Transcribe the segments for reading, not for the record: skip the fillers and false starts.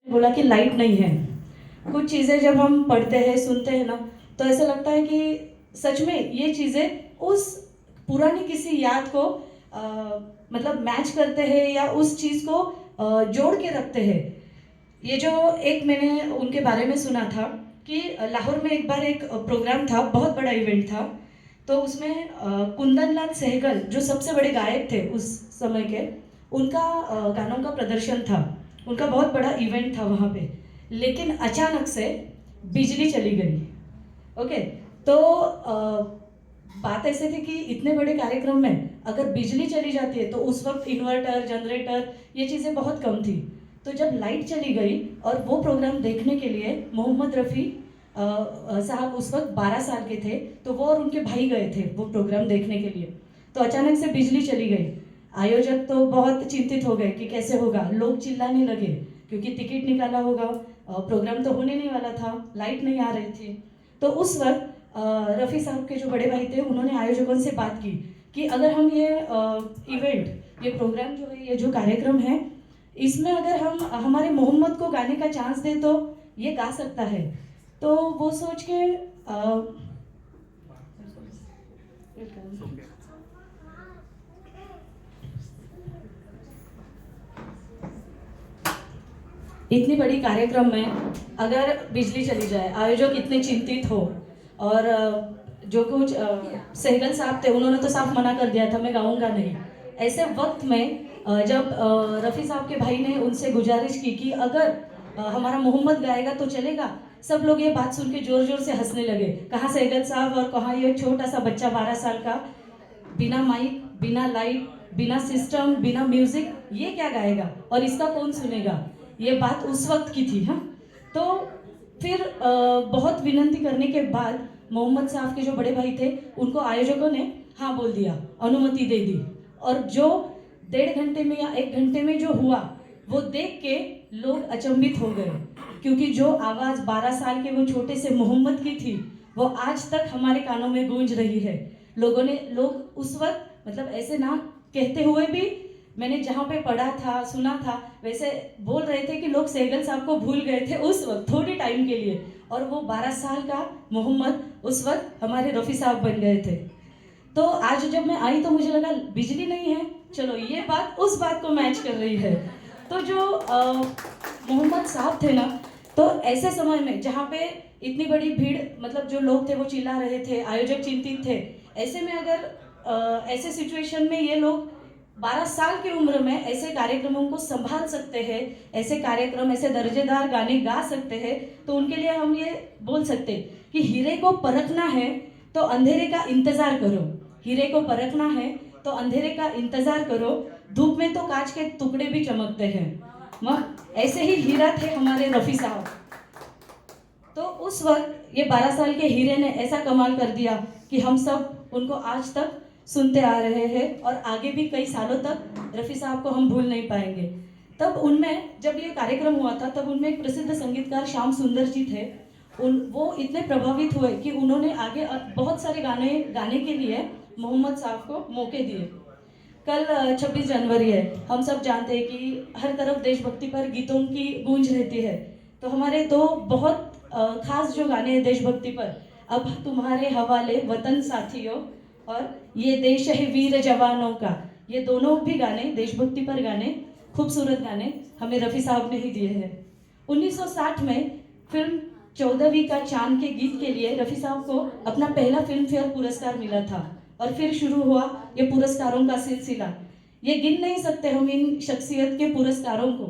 बोला कि लाइट नहीं है। कुछ चीज़ें जब हम पढ़ते हैं सुनते हैं ना, तो ऐसा लगता है कि सच में ये चीज़ें उस पुरानी किसी याद को अ, मतलब मैच करते हैं या उस चीज़ को जोड़ के रखते हैं। ये जो एक मैंने उनके बारे में सुना था कि लाहौर में एक बार एक प्रोग्राम था, बहुत बड़ा इवेंट था। तो उसमें कुंदन लाल सहगल जो सबसे बड़े गायक थे उस समय के, उनका गानों का प्रदर्शन था। उनका बहुत बड़ा इवेंट था वहाँ पे, लेकिन अचानक से बिजली चली गई। ओके। तो बात ऐसे थी कि इतने बड़े कार्यक्रम में अगर बिजली चली जाती है तो उस वक्त इन्वर्टर जनरेटर ये चीज़ें बहुत कम थी। तो जब लाइट चली गई और वो प्रोग्राम देखने के लिए मोहम्मद रफ़ी साहब उस वक्त 12 साल के थे, तो वो और उनके भाई गए थे वो प्रोग्राम देखने के लिए। तो अचानक से बिजली चली गई। आयोजक तो बहुत चिंतित हो गए कि कैसे होगा, लोग चिल्लाने लगे क्योंकि टिकट निकाला होगा, प्रोग्राम तो होने नहीं वाला था, लाइट नहीं आ रही थी। तो उस वक्त रफ़ी साहब के जो बड़े भाई थे उन्होंने आयोजकों से बात की कि अगर हम ये इवेंट, ये प्रोग्राम जो है, ये जो कार्यक्रम है, इसमें अगर हम हमारे मोहम्मद को गाने का चांस दें तो ये गा सकता है। तो वो सोच के इतनी बड़ी कार्यक्रम में अगर बिजली चली जाए, आयोजक इतने चिंतित हो और जो कुछ सहगल साहब थे उन्होंने तो साफ मना कर दिया था, मैं गाऊंगा नहीं। ऐसे वक्त में जब रफ़ी साहब के भाई ने उनसे गुजारिश की कि अगर हमारा मोहम्मद गाएगा तो चलेगा, सब लोग ये बात सुन के जोर जोर से हंसने लगे। कहाँ सहगल साहब और कहाँ ये छोटा सा बच्चा 12 साल का, बिना माइक, बिना लाइट, बिना सिस्टम, बिना म्यूजिक, ये क्या गाएगा और इसका कौन सुनेगा। ये बात उस वक्त की थी। हाँ। तो फिर बहुत विनती करने के बाद मोहम्मद साहब के जो बड़े भाई थे उनको आयोजकों ने हाँ बोल दिया, अनुमति दे दी। और जो 1.5 घंटे में या 1 घंटे में जो हुआ वो देख के लोग अचंभित हो गए, क्योंकि जो आवाज़ 12 साल के वो छोटे से मोहम्मद की थी वो आज तक हमारे कानों में गूंज रही है। लोग उस वक्त मतलब ऐसे ना कहते हुए भी, मैंने जहाँ पे पढ़ा था सुना था वैसे बोल रहे थे कि लोग सहगल साहब को भूल गए थे उस वक्त थोड़े टाइम के लिए, और वो 12 साल का मोहम्मद उस वक्त हमारे रफ़ी साहब बन गए थे। तो आज जब मैं आई तो मुझे लगा बिजली नहीं है, चलो ये बात उस बात को मैच कर रही है। तो जो मोहम्मद साहब थे ना, तो ऐसे समय में जहाँ पे इतनी बड़ी भीड़, मतलब जो लोग थे वो चिल्ला रहे थे, आयोजक चिंतित थे, ऐसे में अगर ऐसे सिचुएशन में ये लोग 12 साल की उम्र में ऐसे कार्यक्रमों को संभाल सकते हैं, ऐसे कार्यक्रम, ऐसे दर्जेदार गाने गा सकते हैं, तो उनके लिए हम ये बोल सकते कि हीरे को परखना है तो अंधेरे का इंतजार करो। हीरे को परखना है तो अंधेरे का इंतजार करो, धूप में तो कांच के टुकड़े भी चमकते हैं। ऐसे ही हीरा थे हमारे रफ़ी साहब। तो उस वक्त ये 12 साल के हीरे ने ऐसा कमाल कर दिया कि हम सब उनको आज तक सुनते आ रहे हैं और आगे भी कई सालों तक रफ़ी साहब को हम भूल नहीं पाएंगे। तब उनमें जब ये कार्यक्रम हुआ था तब उनमें एक प्रसिद्ध संगीतकार श्याम सुंदर जी थे। वो इतने प्रभावित हुए कि उन्होंने आगे बहुत सारे गाने गाने के लिए मोहम्मद साहब को मौके दिए। कल 26 जनवरी है, हम सब जानते हैं कि हर तरफ देशभक्ति पर गीतों की गूंज रहती है। तो हमारे दो बहुत खास जो गाने हैं देशभक्ति पर, अब तुम्हारे हवाले वतन साथियों और ये देश है वीर जवानों का, ये दोनों भी गाने देशभक्ति पर गाने, खूबसूरत गाने हमें रफ़ी साहब ने ही दिए हैं। 1960 में फिल्म 14वीं का चांद के गीत के लिए रफ़ी साहब को अपना पहला फिल्म फेयर पुरस्कार मिला था। और फिर शुरू हुआ ये पुरस्कारों का सिलसिला। ये गिन नहीं सकते हम इन शख्सियत के पुरस्कारों को।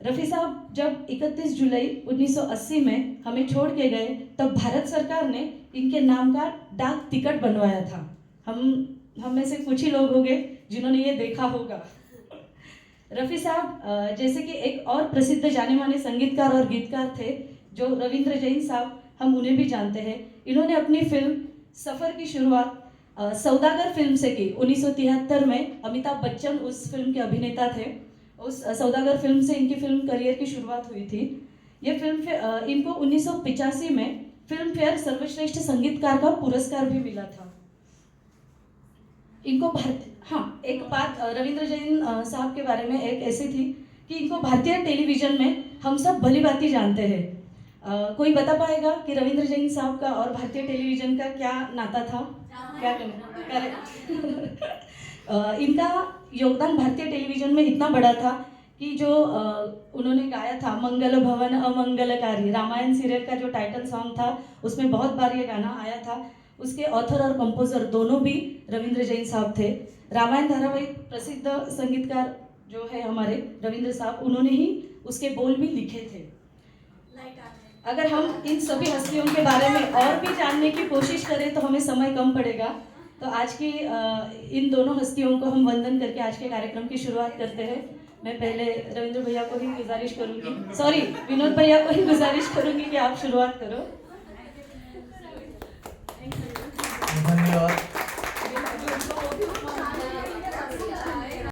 रफ़ी साहब जब 31 जुलाई 1980 में हमें छोड़ के गए, तब भारत सरकार ने इनके नाम का डाक टिकट बनवाया था। हम में से कुछ ही लोग होंगे जिन्होंने ये देखा होगा। रफ़ी साहब जैसे कि एक और प्रसिद्ध जाने माने संगीतकार और गीतकार थे जो रविंद्र जैन साहब, हम उन्हें भी जानते हैं। इन्होंने अपनी फिल्म सफ़र की शुरुआत सौदागर फिल्म से की। 1973 में अमिताभ बच्चन उस फिल्म के अभिनेता थे। उस सौदागर फिल्म से इनकी फिल्म करियर की शुरुआत हुई थी। ये फिल्म इनको 1985 में फिल्म फेयर सर्वश्रेष्ठ संगीतकार का पुरस्कार भी मिला था। इनको भारत, हाँ, एक बात रविंद्र जैन साहब के बारे में एक ऐसी थी कि इनको भारतीय टेलीविज़न में हम सब भली भांति जानते हैं। कोई बता पाएगा कि रविंद्र जैन साहब का और भारतीय टेलीविज़न का क्या नाता था? क्या करेक्ट? इनका योगदान भारतीय टेलीविज़न में इतना बड़ा था कि जो उन्होंने गाया था मंगल भवन अमंगलकारी, रामायण सीरियल का जो टाइटल सॉन्ग था उसमें बहुत बार ये गाना आया था। उसके ऑथर और कंपोजर दोनों भी रविंद्र जैन साहब थे। रामायण धारावाहिक प्रसिद्ध संगीतकार जो है हमारे रविंद्र साहब, उन्होंने ही उसके बोल भी लिखे थे। अगर हम इन सभी हस्तियों के बारे में और भी जानने की कोशिश करें तो हमें समय कम पड़ेगा। तो आज की इन दोनों हस्तियों को हम वंदन करके आज के कार्यक्रम की शुरुआत करते हैं। मैं पहले रविंद्र भैया को ही गुजारिश करूंगी, सॉरी विनोद भैया को ही गुजारिश करूंगी कि आप शुरुआत करो। धन्यवाद।